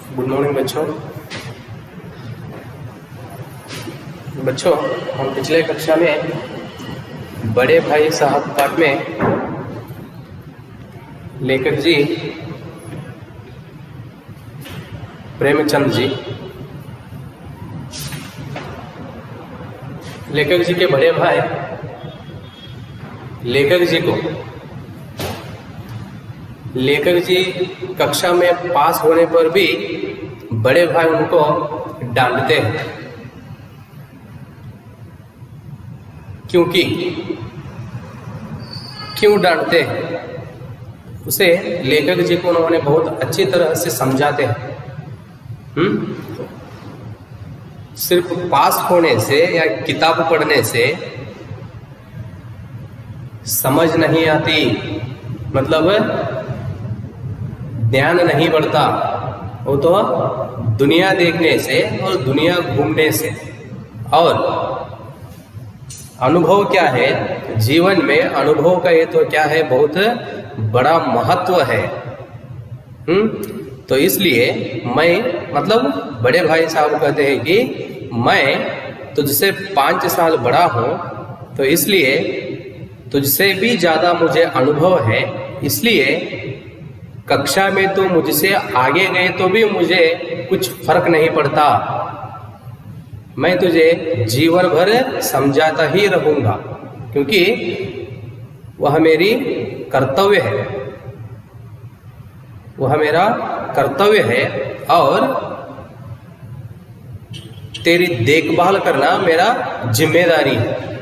Good morning बच्चों, हम पिछले कक्षा में बड़े भाई साहब पाठ में लेखक जी प्रेमचंद जी, लेखक जी के बड़े भाई लेखक जी कक्षा में पास होने पर भी बड़े भाई उनको डांटते हैं। क्यों डांटते हैं? उसे लेखक जी को उन्होंने बहुत अच्छी तरह से समझाते हैं। सिर्फ पास होने से या किताब पढ़ने से समझ नहीं आती, मतलब ध्यान नहीं बढ़ता। वो तो दुनिया देखने से और दुनिया घूमने से। और अनुभव क्या है जीवन में? अनुभव का ये तो क्या है, बहुत बड़ा महत्व है। तो इसलिए मैं, मतलब बड़े भाई साहब कहते हैं कि मैं तुझसे 5 साल बड़ा हूँ, तो इसलिए तुझसे भी ज़्यादा मुझे अनुभव है। इसलिए कक्षा में तो मुझसे आगे गए तो भी मुझे कुछ फर्क नहीं पड़ता। मैं तुझे जीवन भर समझाता ही रहूँगा, क्योंकि वह मेरी कर्तव्य है, वह मेरा कर्तव्य है और तेरी देखभाल करना मेरा जिम्मेदारी है।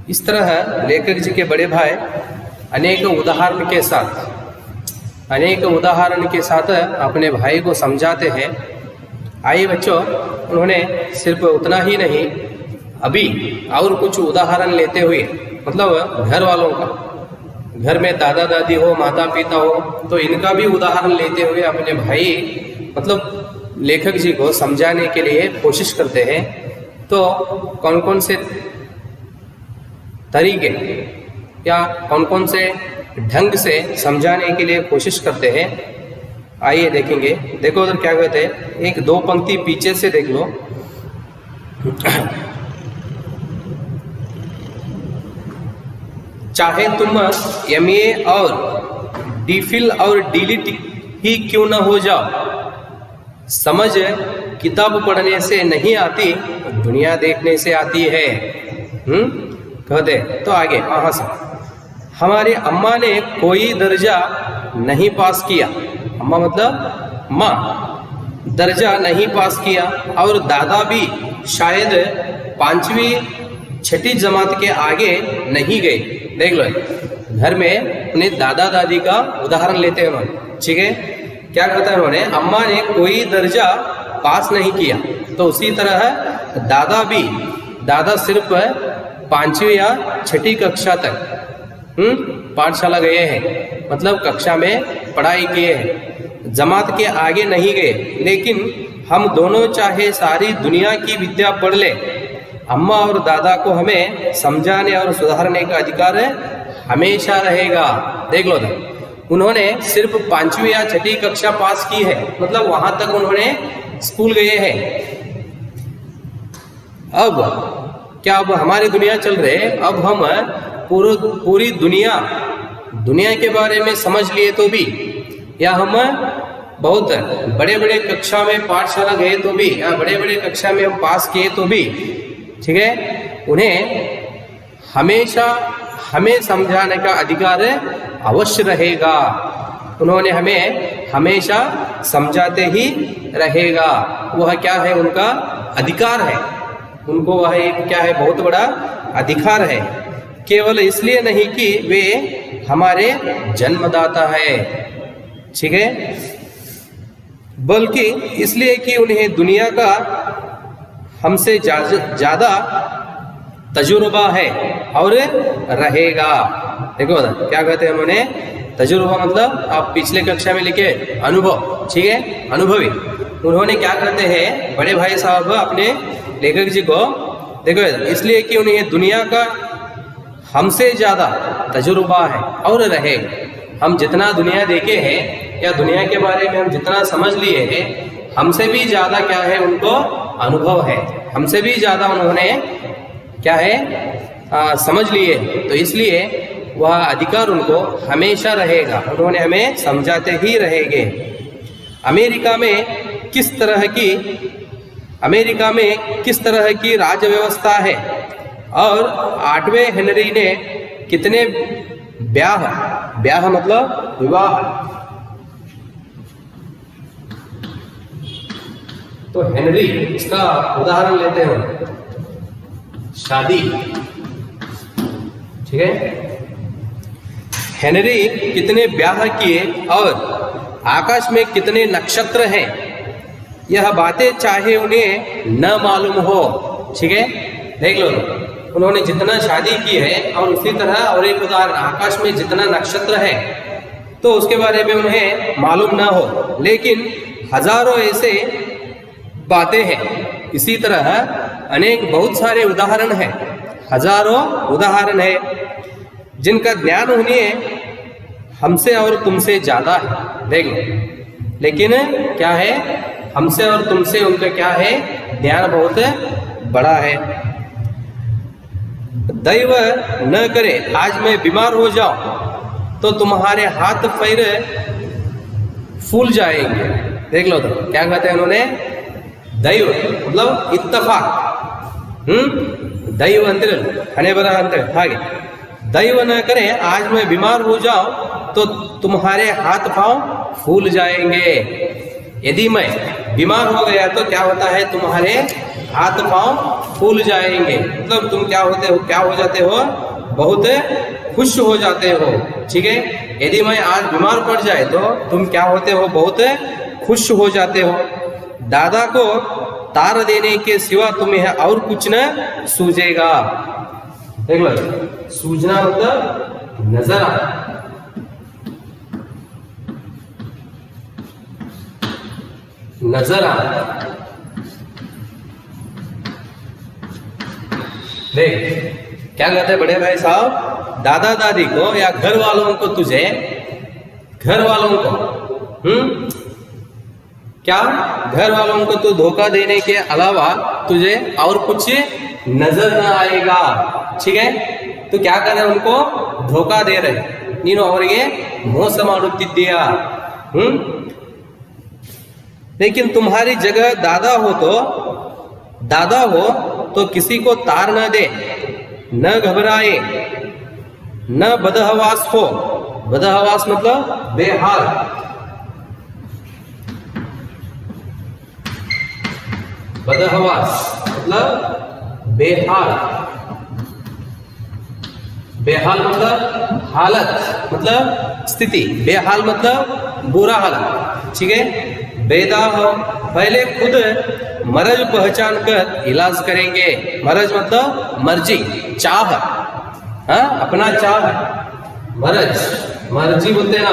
इस तरह लेखक जी के बड़े भाई अनेक उदाहरण के साथ अपने भाई को समझाते हैं। आइए बच्चों, उन्होंने सिर्फ उतना ही नहीं, अभी और कुछ उदाहरण लेते हुए, मतलब घर वालों का, घर में दादा दादी हो, माता पिता हो, तो इनका भी उदाहरण लेते हुए अपने भाई, मतलब लेखक जी को समझाने के लिए कोशिश करते हैं। तो कौन कौन से तरीके या कौन कौन से ढंग से समझाने के लिए कोशिश करते हैं, आइए देखेंगे। देखो उधर क्या कहते हैं, 1-2 पंक्ति पीछे से देख लो। चाहे तुम एमए और डीफिल और डीलिट ही क्यों न हो जाओ, समझ किताब पढ़ने से नहीं आती, दुनिया देखने से आती है। कहते तो आगे वहां से, हमारी अम्मा ने कोई दर्जा नहीं पास किया, अम्मा मतलब माँ, दर्जा नहीं पास किया, और दादा भी शायद 5वीं-6ठी जमात के आगे नहीं गए। देख लो, घर में अपने दादा दादी का उदाहरण लेते हैं उन्होंने, ठीक है। क्या कहता है उन्होंने, अम्मा ने कोई दर्जा पास नहीं किया, तो उसी तरह दादा सिर्फ 5वीं या 6ठी कक्षा तक पाठशाला गए हैं, मतलब कक्षा में पढ़ाई किए हैं, जमात के आगे नहीं गए। लेकिन हम दोनों चाहे सारी दुनिया की विद्या पढ़ ले, अम्मा और दादा को हमें समझाने और सुधारने का अधिकार हमेशा रहेगा। देख लो, उन्होंने सिर्फ 5वीं या 6ठी कक्षा पास की है, मतलब वहां तक उन्होंने स्कूल गए हैं। अब क्या अब हमारी दुनिया चल रहे, अब हम पूरी दुनिया के बारे में समझ लिए तो भी, या हम बहुत बड़े बड़े कक्षा में पाठशाला गए तो भी, या बड़े बड़े कक्षा में हम पास किए तो भी, ठीक है, उन्हें हमेशा हमें समझाने का अधिकार अवश्य रहेगा। उन्होंने हमें हमेशा समझाते ही रहेगा। वह क्या है, उनका अधिकार है, उनको वह एक क्या है, बहुत बड़ा अधिकार है। केवल इसलिए नहीं कि वे हमारे जन्मदाता है, ठीक है, बल्कि इसलिए कि उन्हें दुनिया का हमसे ज्यादा तजुर्बा है और रहेगा। देखो क्या कहते हैं उन्होंने, तजुर्बा मतलब आप पिछले कक्षा में लिखे अनुभव, ठीक है, अनुभवी। उन्होंने क्या कहते हैं बड़े भाई साहब अपने लेखक जी को, देखो इसलिए कि उन्हें दुनिया का हमसे ज़्यादा तजुर्बा है और रहेगा। हम जितना दुनिया देखे हैं या दुनिया के बारे में हम जितना समझ लिए हैं, हमसे भी ज्यादा क्या है उनको अनुभव है, हमसे भी ज्यादा उन्होंने क्या है समझ लिए, तो इसलिए वह अधिकार उनको हमेशा रहेगा, उन्होंने हमें समझाते ही रहेंगे। अमेरिका में किस तरह की राज्य व्यवस्था है और 8वें हेनरी ने कितने ब्याह मतलब विवाह, तो हेनरी इसका उदाहरण लेते हैं, शादी, ठीक है। हेनरी कितने ब्याह किए और आकाश में कितने नक्षत्र हैं, यह बातें चाहे उन्हें न मालूम हो, ठीक है। देख लो, उन्होंने जितना शादी की है और उसी तरह और एक उदाहरण, आकाश में जितना नक्षत्र है तो उसके बारे में उन्हें मालूम ना हो, लेकिन हजारों ऐसे बातें हैं। इसी तरह अनेक बहुत सारे उदाहरण हैं, हजारों उदाहरण है जिनका ज्ञान उन्हें हमसे और तुमसे ज्यादा है। देख लो, लेकिन क्या है, हमसे और तुमसे उनका क्या है, ज्ञान बहुत बड़ा है। दैव न करे आज मैं बीमार हो जाऊं तो तुम्हारे हाथ पैर फूल जाएंगे। देख लो, तो क्या कहते हैं उन्होंने, दैव मतलब इत्तफाक, दैव अंतर हने बरा अंतर हागे, दैव न करे आज मैं बीमार हो जाऊं तो तुम्हारे हाथ पांव फूल जाएंगे। यदि मैं बीमार हो गया तो क्या होता है, तुम्हारे हाथ पांव फूल जाएंगे, मतलब तुम क्या हो जाते हो, बहुत खुश हो जाते हो, ठीक है। यदि मैं आज बीमार पड़ जाए तो तुम क्या होते हो, बहुत खुश हो जाते हो। दादा को तार देने के सिवा तुम्हें और कुछ न सूझेगा। देख लो, सूझना मतलब नजर आना, नजर आना। देख क्या कहते हैं बड़े भाई साहब, दादा दादी को या घर वालों को, तुझे घर वालों को क्या घर वालों को तो धोखा देने के अलावा तुझे और कुछ नजर न आएगा, ठीक है। तो क्या कर रहे, उनको धोखा दे रहे, ನೀನು ಅವರಿಗೆ ಮೋಸ ಮಾಡುತ್ತಿದ್ದೀಯಾ। लेकिन तुम्हारी जगह दादा हो तो किसी को तार न दे, न घबराए, न बदहवास हो। बदहवास मतलब बेहाल, बदहवास मतलब बेहाल, बेहाल मतलब हालत, मतलब स्थिति, बेहाल मतलब बुरा हालत, ठीक है। बेदा हो, पहले खुद मर्ज पहचान कर इलाज करेंगे। मर्ज मतलब मर्जी, चाह, हाँ अपना चाह, मर्जी बोलते हैं ना।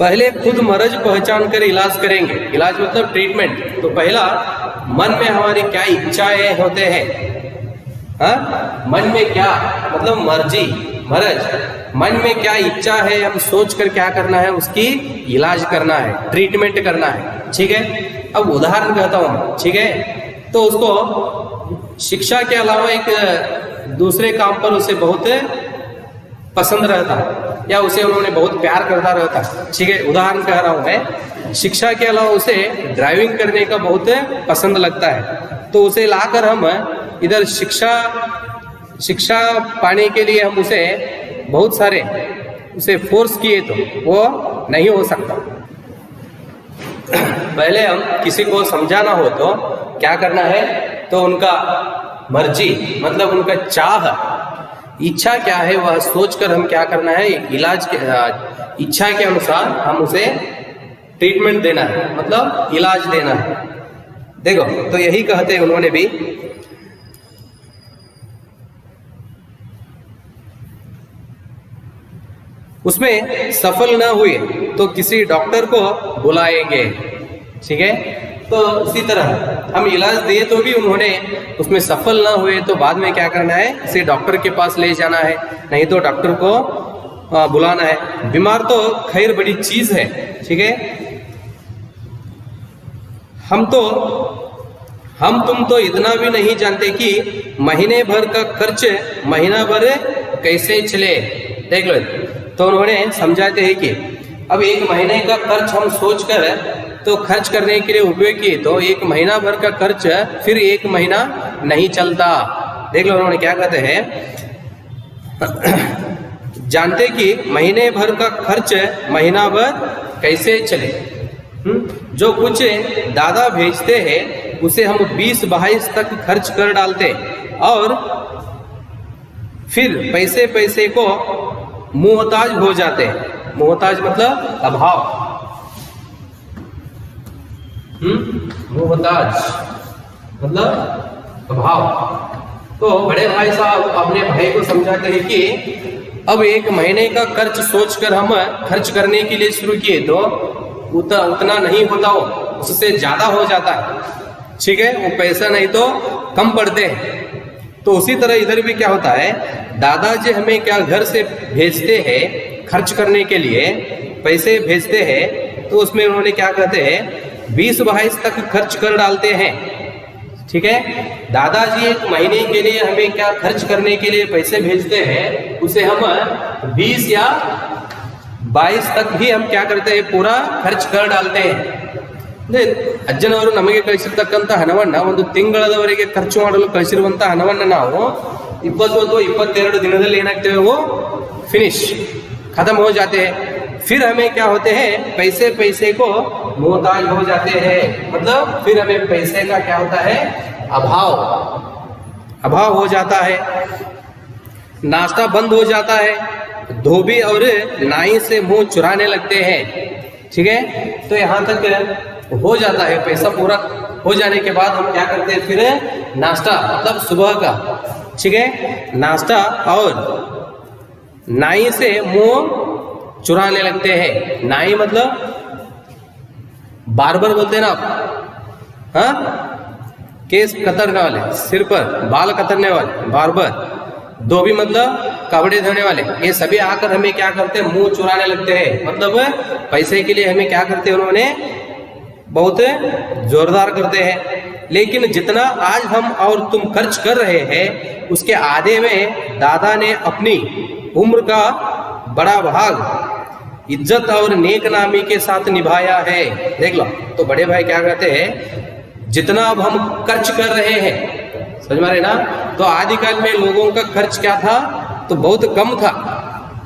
पहले खुद मर्ज पहचान कर इलाज करेंगे। इलाज मतलब ट्रीटमेंट। तो पहला मन में हमारी क्या इच्छाएं होते हैं, हाँ मन में क्या मतलब मर्जी, मर्ज, मन में क्या इच्छा है हम सोच कर क्या करना है, उसकी इलाज करना है, ट्रीटमेंट करना है, ठीक है। अब उदाहरण कहता हूँ, ठीक है। तो उसको शिक्षा के अलावा एक दूसरे काम पर उसे बहुत पसंद रहता या उसे उन्होंने बहुत प्यार करता रहता, ठीक है। उदाहरण कह रहा हूँ मैं, शिक्षा के अलावा उसे ड्राइविंग करने का बहुत पसंद लगता है। तो उसे लाकर हम इधर शिक्षा पाने के लिए हम उसे बहुत सारे उसे फोर्स किए तो वो नहीं हो सकता। पहले हम किसी को समझाना हो तो क्या करना है, तो उनका मर्जी मतलब उनका चाह, इच्छा क्या है वह सोचकर हम क्या करना है, इलाज के इच्छा के अनुसार हम उसे ट्रीटमेंट देना है, मतलब इलाज देना है। देखो तो यही कहते हैं उन्होंने भी। उसमें सफल न हुए तो किसी डॉक्टर को बुलाएंगे, ठीक है। तो इसी तरह हम इलाज दिए तो भी उन्होंने उसमें सफल ना हुए तो बाद में क्या करना है, इसे डॉक्टर के पास ले जाना है, नहीं तो डॉक्टर को बुलाना है। बीमार तो खैर बड़ी चीज है, ठीक है। हम तुम तो इतना भी नहीं जानते कि महीने भर का खर्च महीना भर कैसे चले। देख लो, तो उन्होंने समझाते हैं कि अब एक महीने का खर्च हम सोचकर तो खर्च करने के लिए उपयोग किए तो एक महीना भर का खर्च फिर एक महीना नहीं चलता। देख लो उन्होंने क्या कहते हैं, जानते कि महीने भर का खर्च महीना भर कैसे चले। जो कुछ दादा भेजते हैं उसे हम 20-22 तक खर्च कर डालते और फिर पैसे पैसे को मोहताज हो जाते हैं। मोहताज मतलब अभाव, मोहताज मतलब अभाव। तो बड़े भाई साहब अपने भाई को समझाते हैं कि अब एक महीने का खर्च सोचकर हम खर्च करने के लिए शुरू किए तो उतना नहीं होता, हो उससे ज्यादा हो जाता है, ठीक है। वो पैसा नहीं तो कम पड़ते हैं। तो उसी तरह इधर भी क्या होता है, दादाजी हमें क्या घर से भेजते हैं खर्च करने के लिए, पैसे भेजते हैं, तो उसमें उन्होंने क्या कहते हैं 20-22 तक खर्च कर डालते हैं, ठीक है। दादाजी एक महीने के लिए हमें क्या खर्च करने के लिए पैसे भेजते हैं, उसे हम 20 या 22 तक भी हम क्या करते हैं पूरा ಖರ್ಚು कर डालते हैं। ಅಜ್ಜನವರು ನಮಗೆ ಕಳಿಸಿರ್ತಕ್ಕಂಥ ಹಣವನ್ನ ಒಂದು ತಿಂಗಳದವರೆಗೆ ಖರ್ಚು ಮಾಡಲು ಕಳಿಸಿರುವಂತಹ ಹಣವನ್ನ ನಾವು 20 ಅಥವಾ 22 ದಿನದಲ್ಲಿ ಏನಾಗ್ತೇವೆ, वो फिनिश खत्म हो जाते हैं। फिर हमें क्या होते हैं, पैसे पैसे को मोहताज हो जाते हैं, मतलब फिर हमें पैसे का क्या होता है, अभाव हो जाता है। नाश्ता बंद हो जाता है, धोबी और नाई से मुंह चुराने लगते हैं, ठीक है। तो यहाँ तक हो जाता है, पैसा पूरा हो जाने के बाद हम क्या करते हैं, फिर नाश्ता मतलब सुबह का, ठीक है, नाश्ता और नाई से मुंह चुराने लगते हैं। नाई मतलब बार्बर बोलते हैं ना आप, हाँ, केस कतरने वाले, सिर पर बाल कतरने वाले बार्बर। धोबी मतलब कपड़े धोने वाले। ये सभी आकर हमें क्या करते हैं, मुंह चुराने लगते हैं, मतलब पैसे के लिए हमें क्या करते हैं, उन्होंने बहुत जोरदार करते हैं। लेकिन जितना आज हम और तुम खर्च कर रहे हैं उसके आधे में दादा ने अपनी उम्र का बड़ा भाग इज्जत और नेक नामी के साथ निभाया है। देख लो, तो बड़े भाई क्या कहते हैं, जितना अब हम खर्च कर रहे हैं, समझ में रहे ना, तो आदिकाल में लोगों का खर्च क्या था, तो बहुत कम था।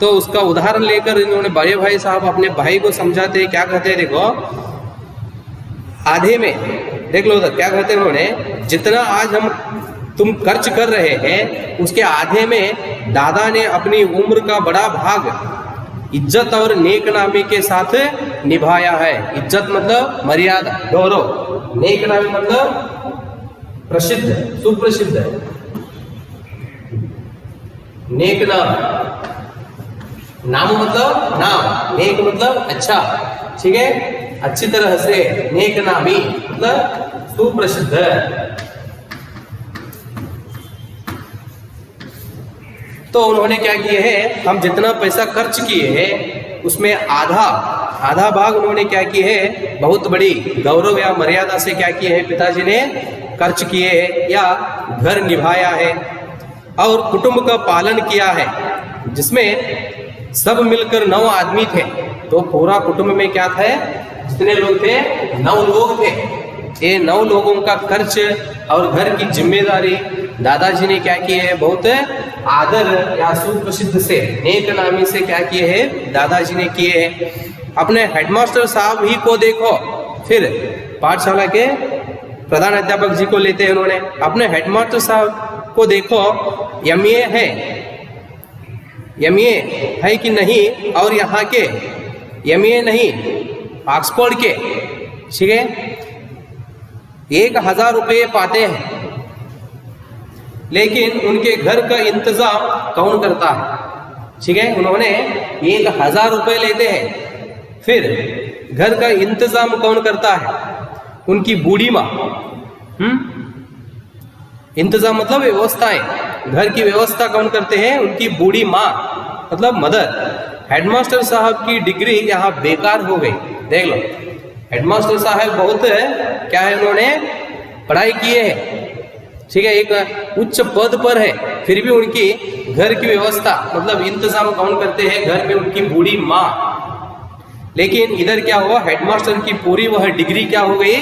तो उसका उदाहरण लेकर इन्होंने बड़े भाई साहब अपने भाई को समझाते हैं, क्या कहते हैं, देखो आधे में, देख लो उधर क्या कहते हैं उन्होंने, जितना आज हम तुम खर्च कर रहे हैं उसके आधे में दादा ने अपनी उम्र का बड़ा भाग इज्जत और नेक नामी के साथ निभाया है। इज्जत मतलब मर्यादा, गौरव, नेक नामी मतलब प्रसिद्ध, सुप्रसिद्ध, नेक नाम, नाम मतलब नाम, नेक मतलब अच्छा, ठीक है, अच्छी तरह से, नेक नामी मतलब सुप्रसिद्ध। तो उन्होंने क्या किए हैं, हम जितना पैसा खर्च किए हैं उसमें आधा भाग उन्होंने क्या किए है, बहुत बड़ी गौरव या मर्यादा से क्या किए हैं, पिताजी ने खर्च किए हैं या घर निभाया है और कुटुंब का पालन किया है, जिसमें सब मिलकर 9 आदमी थे। तो पूरा कुटुंब में क्या था, जितने लोग थे 9 लोग थे। ये 9 लोगों का खर्च और घर की जिम्मेदारी दादाजी ने क्या किए है, बहुत आदर या सुप्रसिद्ध से, नेक नामी से क्या किए हैं, दादाजी ने किए हैं। अपने हेडमास्टर साहब ही को देखो, फिर पाठशाला के प्रधान अध्यापक जी को लेते हैं उन्होंने, अपने हेडमास्टर साहब को देखो, एमए है कि नहीं, और यहाँ के एमए नहीं, ऑक्सफोर्ड के, ठीक है, 1000 रुपये पाते हैं, लेकिन उनके घर का इंतजाम कौन करता है, ठीक है। उन्होंने 1000 रुपये लेते हैं, फिर घर का इंतजाम कौन करता है, उनकी बूढ़ी माँ, इंतजाम मतलब व्यवस्थाएं, घर की व्यवस्था कौन करते हैं? उनकी बूढ़ी माँ मतलब मदर। हेडमास्टर साहब की डिग्री यहाँ बेकार हो गई। देख लो, हेडमास्टर साहब बहुत क्या है, उन्होंने पढ़ाई किए हैं, ठीक है, एक उच्च पद पर है, फिर भी उनकी घर की व्यवस्था मतलब इंतजाम कौन करते हैं? घर में उनकी बूढ़ी माँ। लेकिन इधर क्या हुआ? हेडमास्टर की पूरी वह डिग्री क्या हो गई?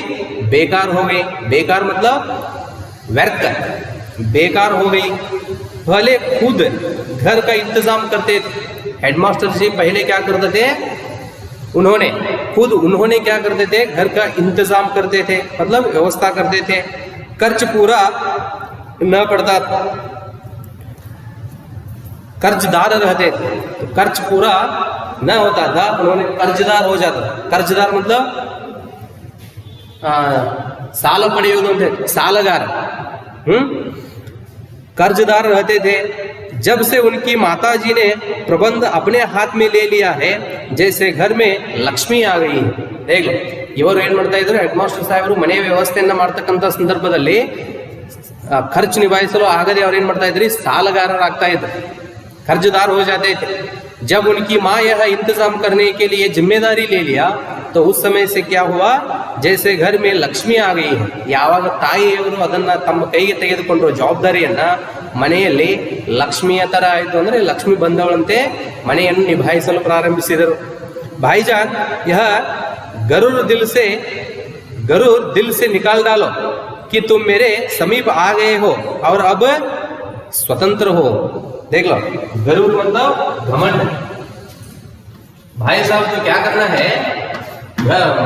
बेकार हो गई। बेकार मतलब व्यर्थ, बेकार हो गई। भले खुद घर का इंतजाम करते थे, हेडमास्टर जी पहले क्या करते थे? उन्होंने क्या करते थे? घर का इंतजाम करते थे, मतलब व्यवस्था करते थे। कर्ज पूरा न पड़ता, कर्जदार रहते थे तो कर्ज पूरा न होता था, उन्होंने कर्जदार हो जाता। कर्जदार मतलब साल पड़े हुए थे, सालगार, कर्जदार रहते थे। जब से उनकी माताजी ने प्रबंध अपने हाथ में ले लिया है, जैसे घर में लक्ष्मी आ गई है। देख लो, ಇವರು ಏನು ಮಾಡ್ತಾ ಇದ್ರು? ಹೆಡ್ ಮಾಸ್ಟರ್ ಸಾಹೇಬರು ಮನೆ ವ್ಯವಸ್ಥೆಯನ್ನ ಮಾಡ್ತಕ್ಕಂಥ ಸಂದರ್ಭದಲ್ಲಿ ಖರ್ಚು ನಿಭಾಯಿಸಲು ಆಗದೆ ಅವ್ರು ಏನು ಮಾಡ್ತಾ ಇದ್ರಿ? ಸಾಲಗಾರರಾಗ್ತಾ ಇದ್ರು, कर्जदार हो जाते थे। जब उनकी माँ यह इंतजाम करने के लिए जिम्मेदारी ले लिया तो उस समय से क्या हुआ? जैसे घर में लक्ष्मी आ गई है। ಯಾವಾಗ ತಾಯಿಯವರು ಅದನ್ನ ತಮ್ಮ ಕೈಗೆ ತೆಗೆದುಕೊಂಡ್ರು ಜವಾಬ್ದಾರಿಯನ್ನ, ಮನೆಯಲ್ಲಿ ಲಕ್ಷ್ಮಿಯ ತರ ಆಯಿತು ಅಂದ್ರೆ ಲಕ್ಷ್ಮಿ ಬಂದವಳಂತೆ ಮನೆಯನ್ನು ನಿಭಾಯಿಸಲು ಪ್ರಾರಂಭಿಸಿದರು। भाईजान, यह गरुड़ दिल से निकाल डालो कि तुम मेरे समीप आ गए हो और अब स्वतंत्र हो। देख लो, गरुड़ मतलब घमंड। भाई साहब को क्या करना है?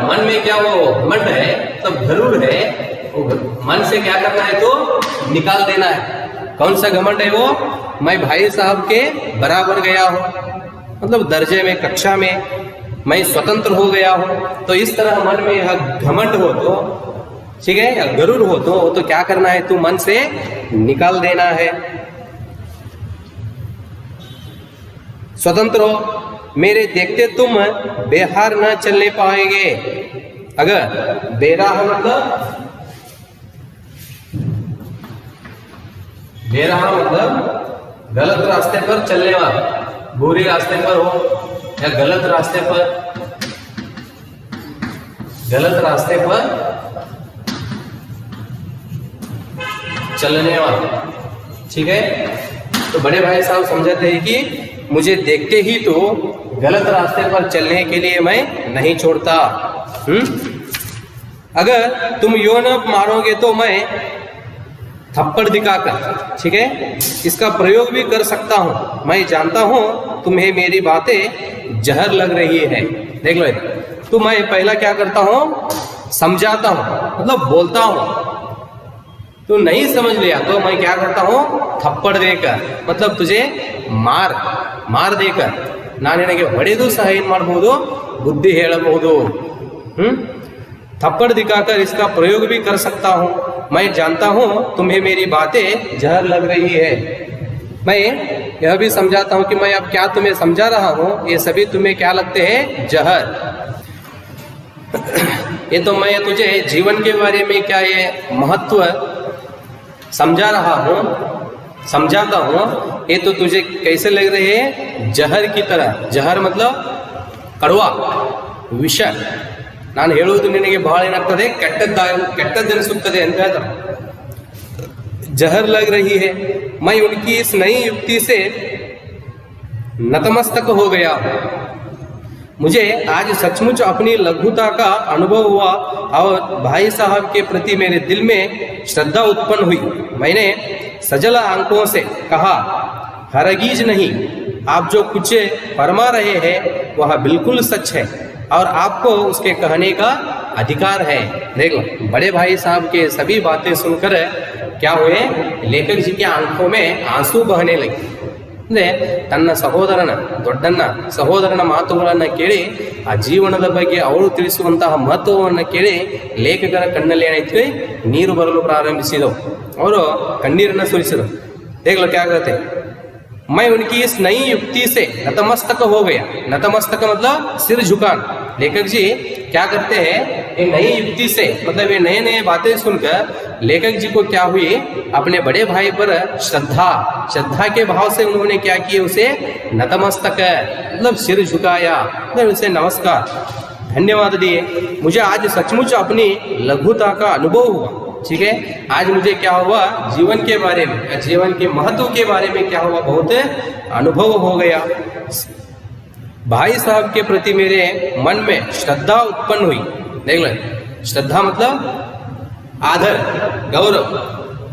मन में क्या वो घमंड है, तब गरुड़ है, मन से क्या करना है? तो निकाल देना है। कौन सा घमंड है वो? मैं भाई साहब के बराबर गया हूँ, मतलब दर्जे में, कक्षा में मैं स्वतंत्र हो गया हूँ। तो इस तरह मन में यह घमंड हो तो, ठीक है, या गरुड़ हो तो क्या करना है? तू मन से निकाल देना है। स्वतंत्र हो, मेरे देखते तुम बेहार न चलने पाएंगे। अगर बेराह मतलब गलत रास्ते पर चलने वाला, बुरे रास्ते पर हो या गलत रास्ते पर चलने वाला, ठीक है। तो बड़े भाई साहब समझाते हैं कि मुझे देखते ही तो गलत रास्ते पर चलने के लिए मैं नहीं छोड़ता। अगर तुम यो न मारोगे तो मैं थप्पड़ दिखाकर, ठीक है, इसका प्रयोग भी कर सकता हूं। मैं जानता हूं तुम्हें मेरी बातें जहर लग रही है। देख लो, तो मैं पहला क्या करता हूं? समझाता हूं, मतलब बोलता हूं। तो नहीं समझ लिया तो मैं क्या करता हूं? थप्पड़ देकर, मतलब तुझे मार देकर, ನಾನು ನಿನಗೆ ಹೊಡೆದು ಸಹ ಏನು ಮಾಡಬಹುದು? ಬುದ್ಧಿ ಹೇಳಬಹುದು। थप्पड़ दिखाकर इसका प्रयोग भी कर सकता हूँ। मैं जानता हूँ तुम्हें मेरी बातें जहर लग रही है। मैं यह भी समझाता हूँ कि मैं अब क्या तुम्हें समझा रहा हूँ, ये सभी तुम्हें क्या लगते हैं? जहर। ये तो मैं तुझे जीवन के बारे में क्या ये महत्व समझा रहा हूँ, समझाता हूँ, ये तो तुझे कैसे लग रहे हैं? जहर की तरह। जहर मतलब कड़वा, विष। ನಾನು ಹೇಳುವುದು ನಿನಗೆ ಬಹಳ ಏನಾಗ್ತದೆ? ಕೆಟ್ಟದ್ದೆನಿಸುತ್ತದೆ ಅಂತ ಹೇಳ್ತಾರೆ। जहर लग रही है। मैं उनकी इस नई युक्ति से नतमस्तक हो गया। मुझे आज सचमुच अपनी लघुता का अनुभव हुआ और भाई साहब के प्रति मेरे दिल में श्रद्धा उत्पन्न हुई। मैंने सजल आंखों से कहा, हरगिज नहीं, आप जो कुछ फरमा रहे हैं वह बिल्कुल सच है और आपको उसके कहने का अधिकार है। देख लो, बड़े भाई साहब के सभी बातें सुनकर क्या हुए? लेखक जी के आंखों में आंसू बहने लगे। ಅಂದರೆ ತನ್ನ ಸಹೋದರನ ಮಾತುಗಳನ್ನು ಕೇಳಿ, ಆ ಜೀವನದ ಬಗ್ಗೆ ಅವರು ತಿಳಿಸುವಂತಹ ಮಹತ್ವವನ್ನು ಕೇಳಿ ಲೇಖಕರ ಕಣ್ಣಲ್ಲಿ ಏನಾಯ್ತು? ನೀರು ಬರಲು ಪ್ರಾರಂಭಿಸಿದವು, ಅವರು ಕಣ್ಣೀರನ್ನು ಸುರಿಸಿದರು। देख लो क्या कहते हैं, मैं उनकी इस नई युक्ति से नतमस्तक हो गया। नतमस्तक मतलब सिर झुकाना। लेखक जी क्या करते हैं? ये नई युक्ति से, मतलब ये नए नए बातें सुनकर लेखक जी को क्या हुई, अपने बड़े भाई पर श्रद्धा के भाव से उन्होंने क्या किया, उसे नतमस्तक मतलब सिर झुकाया, मतलब उसे नमस्कार धन्यवाद दिए। मुझे आज सचमुच अपनी लघुता का अनुभव हुआ। ठीक है, आज मुझे क्या हुआ, जीवन के बारे में, जीवन के महत्व के बारे में क्या हुआ, बहुत अनुभव हो गया। भाई साहब के प्रति मेरे मन में श्रद्धा उत्पन्न हुई। देख लो, श्रद्धा मतलब आदर, गौरव।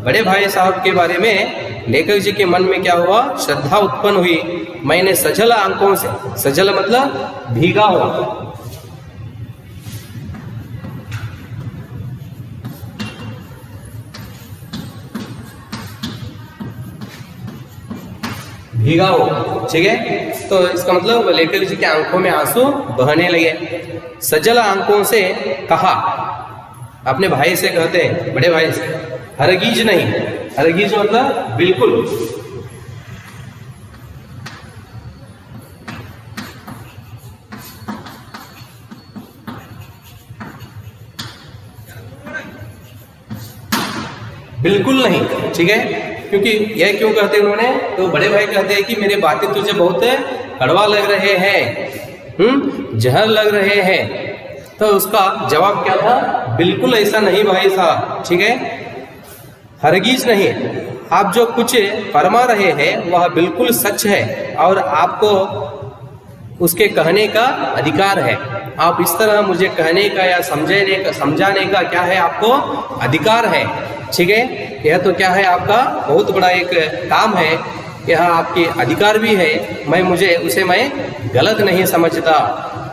बड़े भाई साहब के बारे में लेखक जी के मन में क्या हुआ, श्रद्धा उत्पन्न हुई। मैंने सजल आंखों से, सजल मतलब भीगा हुआ, भीगा हो। ठीक है, तो इसका मतलब लेखक जी के आंखों में आंसू बहने लगे। सजल आंखों से कहा, अपने भाई से कहते हैं, बड़े भाई से, हरगिज नहीं, हरगिज मतलब बिल्कुल, बिल्कुल नहीं। ठीक है, क्योंकि यह क्यों कहते हैं उन्होंने, तो बड़े भाई कहते हैं कि मेरी बातें तुझे बहुत कड़वा लग रहे हैं, जहर लग रहे हैं। तो उसका जवाब क्या था, बिल्कुल ऐसा नहीं भाई साहब। ठीक है, हरगिज नहीं, आप जो कुछ फरमा रहे हैं वह बिल्कुल सच है और आपको उसके कहने का अधिकार है। आप इस तरह मुझे कहने का या समझाने का क्या है, आपको अधिकार है। ठीक है, यह तो क्या है, आपका बहुत बड़ा एक काम है, यह आपके अधिकार भी है। मैं गलत नहीं समझता।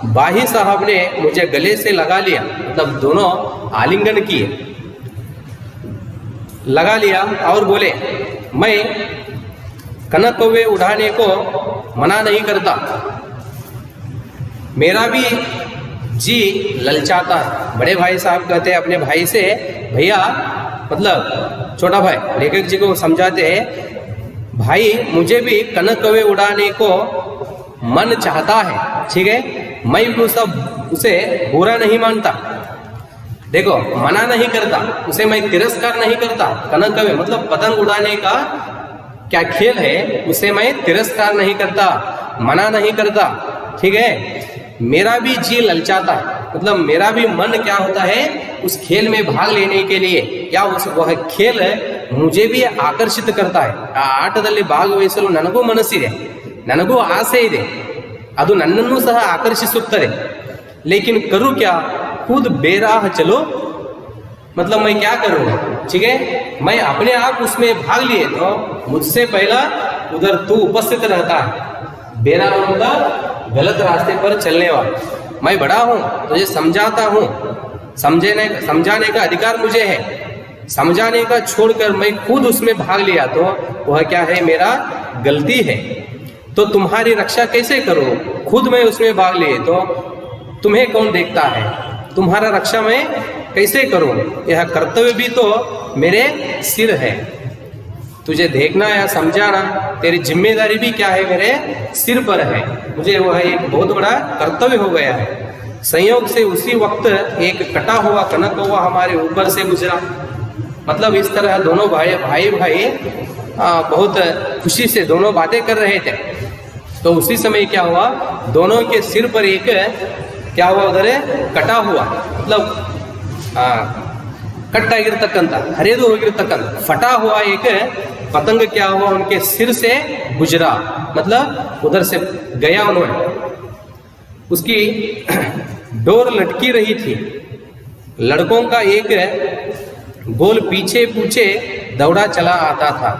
बाही साहब ने मुझे गले से लगा लिया, मतलब दोनों आलिंगन किए, लगा लिया और बोले, मैं कनक कौवे उड़ाने को मना नहीं करता, मेरा भी जी ललचाता है। बड़े भाई साहब कहते हैं अपने भाई से, भैया मतलब छोटा भाई लेखक जी को समझाते हैं, भाई मुझे भी कनक कौवे उड़ाने को मन चाहता है। ठीक है, मैं उसे बुरा नहीं मानता, देखो मना नहीं करता, उसे मैं तिरस्कार नहीं करता। कनक कौवे मतलब पतंग उड़ाने का क्या खेल है, उसे मैं तिरस्कार नहीं करता, मना नहीं करता। ठीक है, मेरा भी जी ललचाता है, मतलब मेरा भी मन क्या होता है उस खेल में भाग लेने के लिए, या वह खेल मुझे भी आकर्षित करता है। ಆ ಆಟದಲ್ಲಿ ಭಾಗವಹಿಸಲು ನನಗೂ ಮನಸ್ಸಿದೆ, ನನಗೂ ಆಸೆ ಇದೆ, ಅದು ನನ್ನನ್ನು ಸಹ ಆಕರ್ಷಿಸುತ್ತದೆ। लेकिन करूँ क्या, खुद बेराह चलो, मतलब मैं क्या करूँ। ठीक है, मैं अपने आप उसमें भाग लिए तो मुझसे पहला उधर तू उपस्थित रहता है। बेराह मतलब गलत रास्ते पर चलने वाला। मैं बड़ा हूँ, तुझे समझाता हूँ, समझाने का अधिकार मुझे है। समझाने का छोड़कर मैं खुद उसमें भाग लिया तो वह क्या है, मेरा गलती है। तो तुम्हारी रक्षा कैसे करूँ, खुद मैं उसमें भाग लिए तो तुम्हें कौन देखता है, तुम्हारा रक्षा मैं कैसे करूँ, यह कर्तव्य भी तो मेरे सिर है। तुझे देखना या समझाना तेरी जिम्मेदारी भी क्या है, मेरे सिर पर है। मुझे वह एक बहुत बड़ा कर्तव्य हो गया है। संयोग से उसी वक्त एक कटा हुआ कनक कौवा हमारे ऊपर से गुजरा। मतलब इस तरह दोनों भाई बहुत खुशी से दोनों बातें कर रहे थे। तो उसी समय क्या हुआ, दोनों के सिर पर एक क्या हुआ, उधर कटा हुआ मतलब ಕಟ್ಟಾಗಿರ್ತಕ್ಕಂಥ ಹರಿದು ಹೋಗಿರ್ತಕ್ಕಂಥ फटा हुआ एक पतंग क्या हुआ उनके सिर से गुजरा, मतलब उधर से गया उन्होंने। उसकी डोर लटकी रही थी। लड़कों का एक गोल पीछे पूछे दौड़ा चला आता था।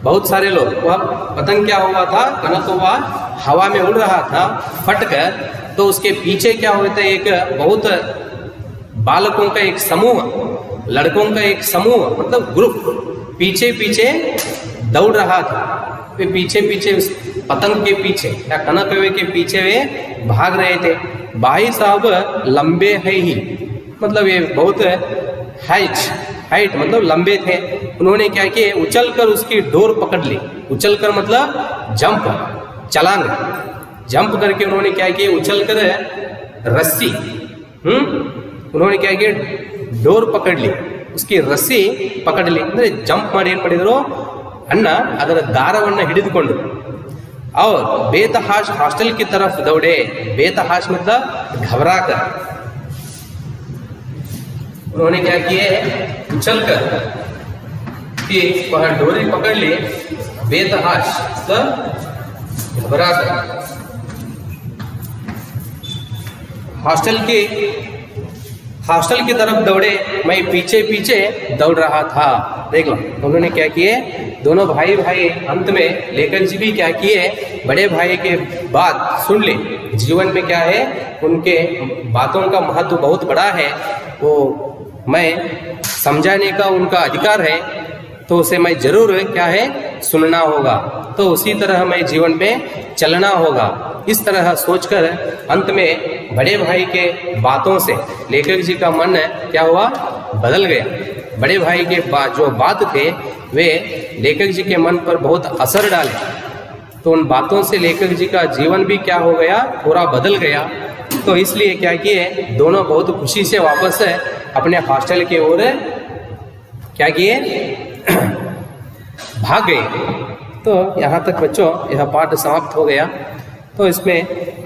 बहुत सारे लोग, वह पतंग क्या हुआ था, कनक कौवा हवा में उड़ रहा था फट कर, तो उसके पीछे क्या हुआ था, एक बहुत बालकों का एक समूह, लड़कों का एक समूह मतलब ग्रुप पीछे पीछे दौड़ रहा था। वे पीछे पीछे उस पतंग के पीछे या कनक कौवे के पीछे वे भाग रहे थे। भाई साहब लंबे है ही, मतलब ये बहुत हाइट मतलब लंबे थे। उन्होंने क्या किया, उछल कर उसकी डोर पकड़ ली। उछल कर मतलब जंप, छलांग, जंप करके उन्होंने क्या किया, उछल कर रस्सी उन्होंने क्या किया, डोर पकड़ ली, उसकी रस्सी पकड़ ली, ಅಂದರೆ ಜಂಪ್ ಮಾಡಿ ಏನು ಮಾಡಿದ್ರು, ಅಣ್ಣ ಅದರ ದಾರವನ್ನು ಹಿಡಿದುಕೊಂಡು और बेतहाश हॉस्टल की तरफ दौड़े। बेतहाश मतलब घबरा कर। उन्होंने क्या किए, उछल कर कि वह डोरी पकड़ ली, बेतहाश मतलब घबरा कर हॉस्टल की तरफ दौड़े। मैं पीछे पीछे दौड़ रहा था। देख लो उन्होंने क्या किए, दोनों भाई अंत में लेखक जी भी क्या किए, बड़े भाई के बात सुन ले। जीवन में क्या है, उनके बातों का महत्व बहुत बड़ा है, वो मैं समझाने का उनका अधिकार है, तो उसे मैं जरूर क्या है सुनना होगा। तो उसी तरह मैं जीवन में चलना होगा। इस तरह सोचकर अंत में बड़े भाई के बातों से लेखक जी का मन क्या हुआ, बदल गया। बड़े भाई के जो बात थे वे लेखक जी के मन पर बहुत असर डाले, तो उन बातों से लेखक जी का जीवन भी क्या हो गया, पूरा बदल गया। तो इसलिए क्या किए, दोनों बहुत खुशी से वापस अपने हॉस्टल की ओर क्या किए, भाग गए। तो यहाँ तक बच्चों यह पाठ समाप्त हो गया। तो इसमें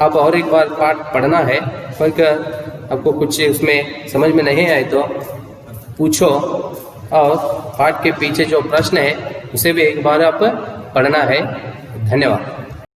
अब और एक बार पाठ पढ़ना है, पर आपको कुछ उसमें समझ में नहीं आए तो पूछो, और पाठ के पीछे जो प्रश्न है उसे भी एक बार आप पढ़ना है। धन्यवाद।